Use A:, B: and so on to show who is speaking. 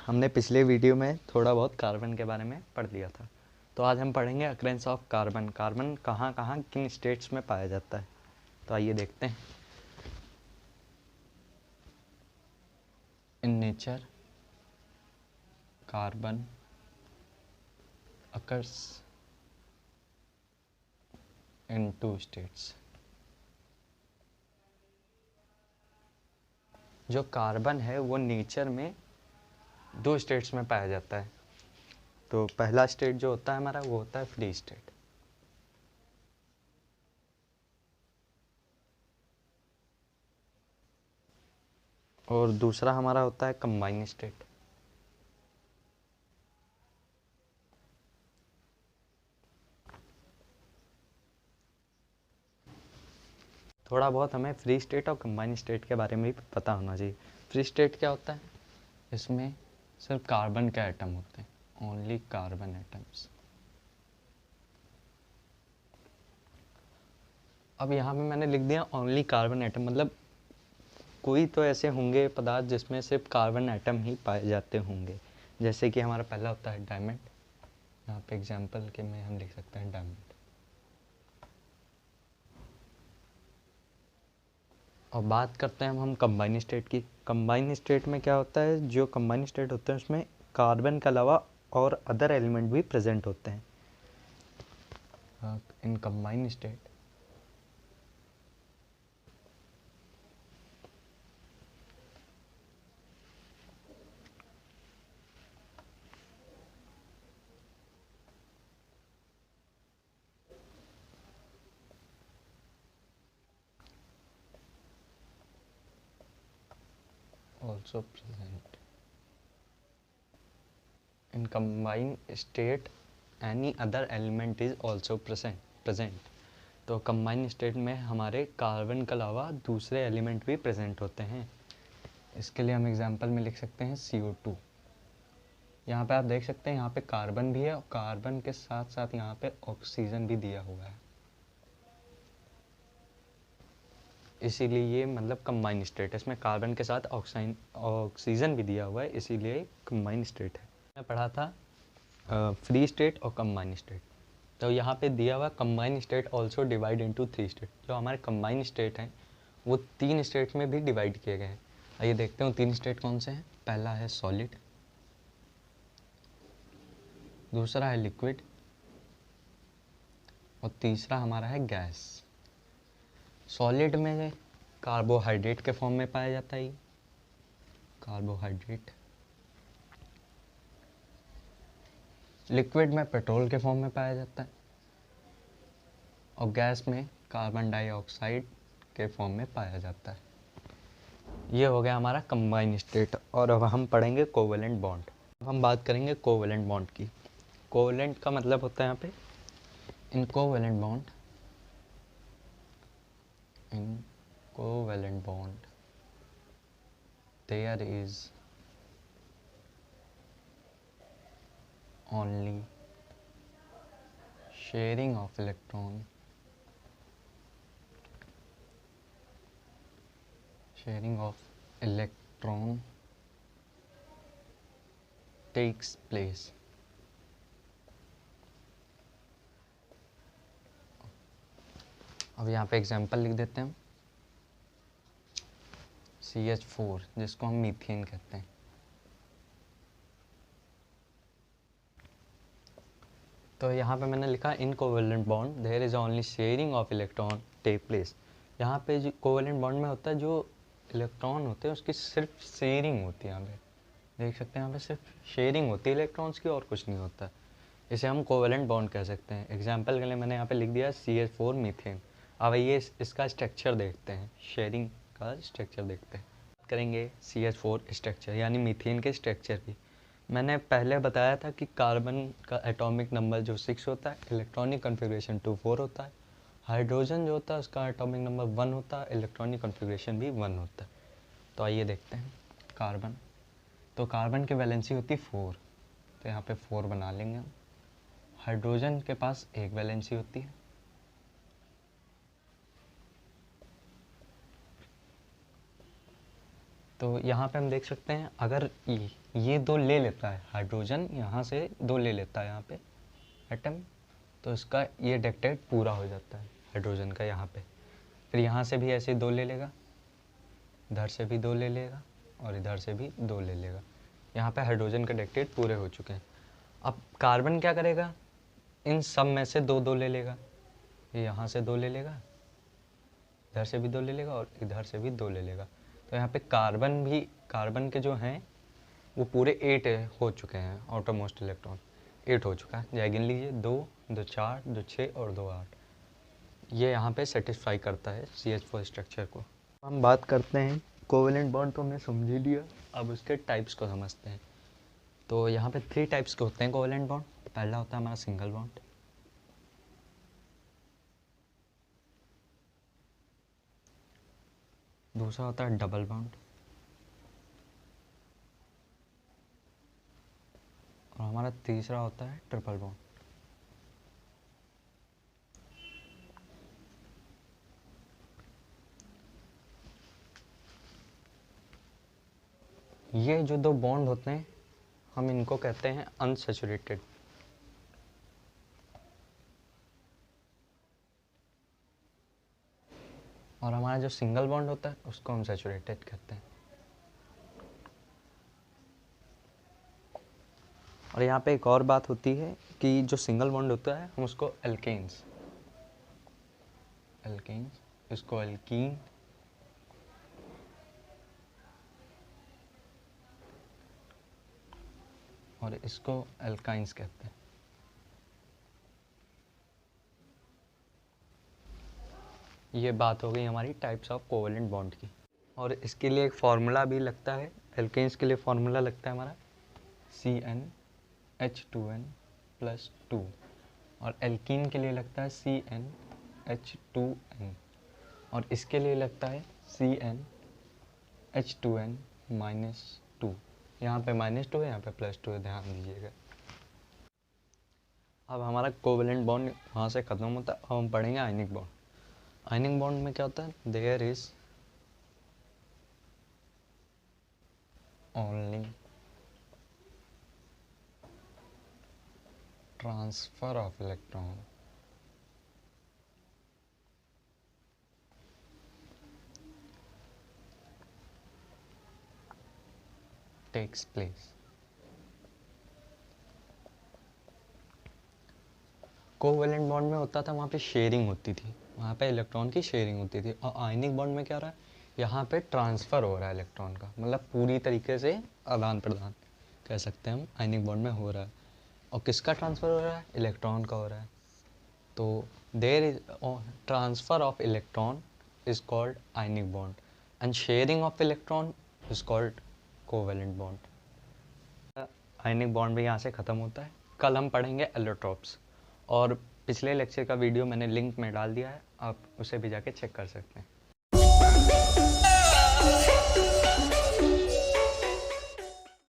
A: हमने पिछले वीडियो में थोड़ा बहुत कार्बन के बारे में पढ़ लिया था। तो आज हम पढ़ेंगे अकरेंस ऑफ कार्बन। कार्बन कहाँ कहाँ किन स्टेट्स में पाया जाता है, तो आइए देखते हैं। In nature carbon occurs in two states. जो कार्बन है वो नेचर में दो स्टेट्स में पाया जाता है। तो पहला स्टेट जो होता है हमारा वो होता है फ्री स्टेट, और दूसरा हमारा होता है कंबाइन स्टेट। थोड़ा बहुत हमें फ्री स्टेट और कंबाइन स्टेट के बारे में भी पता होना चाहिए। फ्री स्टेट क्या होता है? इसमें सिर्फ कार्बन के एटम होते हैं, ओनली कार्बन एटम्स। अब यहाँ पे मैंने लिख दिया ओनली कार्बन एटम, मतलब कोई तो ऐसे होंगे पदार्थ जिसमें सिर्फ कार्बन एटम ही पाए जाते होंगे। जैसे कि हमारा पहला होता है डायमंड। यहाँ पे एग्जाम्पल के में हम लिख सकते हैं डायमंड। और बात करते हैं हम कंबाइन स्टेट की। कंबाइन स्टेट में क्या होता है? जो कंबाइन स्टेट होते हैं उसमें कार्बन के अलावा और अदर एलिमेंट भी प्रेजेंट होते हैं। In combine state also present in combined state any other element is also present। तो कंबाइन स्टेट में हमारे कार्बन के अलावा दूसरे एलिमेंट भी प्रेजेंट होते हैं। इसके लिए हम एग्जांपल में लिख सकते हैं CO2। यहाँ पे आप देख सकते हैं यहाँ पे कार्बन भी है और कार्बन के साथ साथ यहाँ पे ऑक्सीजन भी दिया हुआ है, इसीलिए ये मतलब कंबाइन स्टेट है। इसमें कार्बन के साथ ऑक्सीजन भी दिया हुआ है, इसीलिए कंबाइन स्टेट है। मैं पढ़ा था फ्री स्टेट और कंबाइन स्टेट। तो यहाँ पे दिया हुआ combine state also divide into 3 state. जो हमारे कंबाइन स्टेट हैं वो 3 स्टेट में भी डिवाइड किए गए हैं। आइए देखते हैं 3 स्टेट कौन से हैं। पहला है सॉलिड, दूसरा है लिक्विड और तीसरा हमारा है गैस। सॉलिड में कार्बोहाइड्रेट के फॉर्म में पाया जाता है ये कार्बोहाइड्रेट। लिक्विड में पेट्रोल के फॉर्म में पाया जाता है और गैस में कार्बन डाइऑक्साइड के फॉर्म में पाया जाता है। ये हो गया हमारा कंबाइन स्टेट। और अब हम पढ़ेंगे कोवेलेंट बॉन्ड। अब हम बात करेंगे कोवेलेंट बॉन्ड की। कोवेलेंट का मतलब होता है यहाँ पे in covalent bond there is only sharing of electron takes place। अब यहाँ पे एग्जाम्पल लिख देते हैं हम। CH4 जिसको हम मीथेन कहते हैं। तो यहाँ पे मैंने लिखा in covalent bond there is only sharing of electron take place. यहाँ पे जो कोवेलेंट बॉन्ड में होता है जो इलेक्ट्रॉन होते हैं उसकी सिर्फ शेयरिंग होती है। यहाँ पे देख सकते हैं, यहाँ पे सिर्फ शेयरिंग होती है इलेक्ट्रॉन्स की और कुछ नहीं होता। इसे हम कोवेलेंट बॉन्ड कह सकते हैं। एग्जाम्पल के लिए मैंने यहाँ पे लिख दिया CH4 मीथेन। अब ये इसका स्ट्रक्चर देखते हैं, शेयरिंग का स्ट्रक्चर देखते हैं। करेंगे CH4 स्ट्रक्चर यानी मीथेन के स्ट्रक्चर की। मैंने पहले बताया था कि कार्बन का एटॉमिक नंबर जो 6 होता है, इलेक्ट्रॉनिक कॉन्फ़िगरेशन 2 4 होता है। हाइड्रोजन जो होता है उसका एटॉमिक नंबर 1 होता है, इलेक्ट्रॉनिक कॉन्फ़िगरेशन भी 1 होता है। तो आइए देखते हैं कार्बन। तो कार्बन की वैलेंसी होती है 4, तो यहाँ पे 4 बना लेंगे हम। हाइड्रोजन के पास एक वैलेंसी होती है, तो यहाँ पे हम देख सकते हैं अगर ये दो ले लेता है हाइड्रोजन, यहाँ से दो ले लेता है यहाँ पे एटम, तो इसका ये डेक्टेट पूरा हो जाता है हाइड्रोजन का यहाँ पे। फिर यहाँ से भी ऐसे दो ले लेगा, इधर से भी दो ले लेगा और इधर से भी दो ले लेगा। यहाँ पे हाइड्रोजन के डेक्टेट पूरे हो चुके हैं। अब कार्बन क्या करेगा, इन सब में से दो दो ले लेगा, ये यहाँ से दो ले लेगा, इधर से भी दो ले लेगा और इधर से भी दो ले लेगा। तो यहाँ पे कार्बन के जो हैं वो पूरे 8 हो चुके हैं, आउटर मोस्ट इलेक्ट्रॉन 8 हो चुका है। जाए गिन लीजिए, 2 2 4 2 6 और 2 8। ये यहाँ पे सेटिस्फाई करता है CH4 स्ट्रक्चर को। हम बात करते हैं कोवेलेंट बॉन्ड, तो हमने समझ ही लिया, अब उसके टाइप्स को समझते हैं। तो यहाँ पे 3 टाइप्स के होते हैं कोवेलेंट बॉन्ड। पहला होता है हमारा सिंगल बॉन्ड, दूसरा होता है डबल बॉन्ड और हमारा तीसरा होता है ट्रिपल बॉन्ड। ये जो दो बॉन्ड होते हैं हम इनको कहते हैं अनसैचुरेटेड, और हमारा जो सिंगल बॉन्ड होता है उसको हम सैचुरेटेड कहते हैं। और यहाँ पे एक और बात होती है कि जो सिंगल बॉन्ड होता है हम उसको एल्केन्स, इसको एल्कीन, और इसको एल्काइंस कहते हैं। ये बात हो गई हमारी टाइप्स ऑफ कोवेलेंट बॉन्ड की। और इसके लिए एक फार्मूला भी लगता है, एल्केन्स के लिए फार्मूला लगता है हमारा CnH2n+2, और एल्कीन के लिए लगता है CnH2n, और इसके लिए लगता है CnH2n-2। यहाँ पे -2 है, यहाँ पे +2 है, ध्यान दीजिएगा। अब हमारा कोवेलेंट बॉन्ड वहाँ से ख़त्म होता है, अब हम पढ़ेंगे आयनिक बॉन्ड। आयनिक बॉन्ड में क्या होता है, there is only transfer of electron takes place. Covalent bond में होता था वहाँ पे शेयरिंग होती थी, वहाँ पे इलेक्ट्रॉन की शेयरिंग होती थी। और आयनिक बॉन्ड में क्या रहा है, यहाँ पे ट्रांसफ़र हो रहा है इलेक्ट्रॉन का, मतलब पूरी तरीके से आदान प्रदान कह सकते हैं हम, आयनिक बॉन्ड में हो रहा है। और किसका ट्रांसफ़र हो रहा है, इलेक्ट्रॉन का हो रहा है। तो there is transfer of electron is called ionic bond and sharing of electron is called covalent bond. Ionic bond भी यहाँ से ख़त्म होता है। कल हम पढ़ेंगे एलोट्रोप्स, और पिछले लेक्चर का वीडियो मैंने लिंक में डाल दिया है, आप उसे भी जाके चेक कर सकते हैं।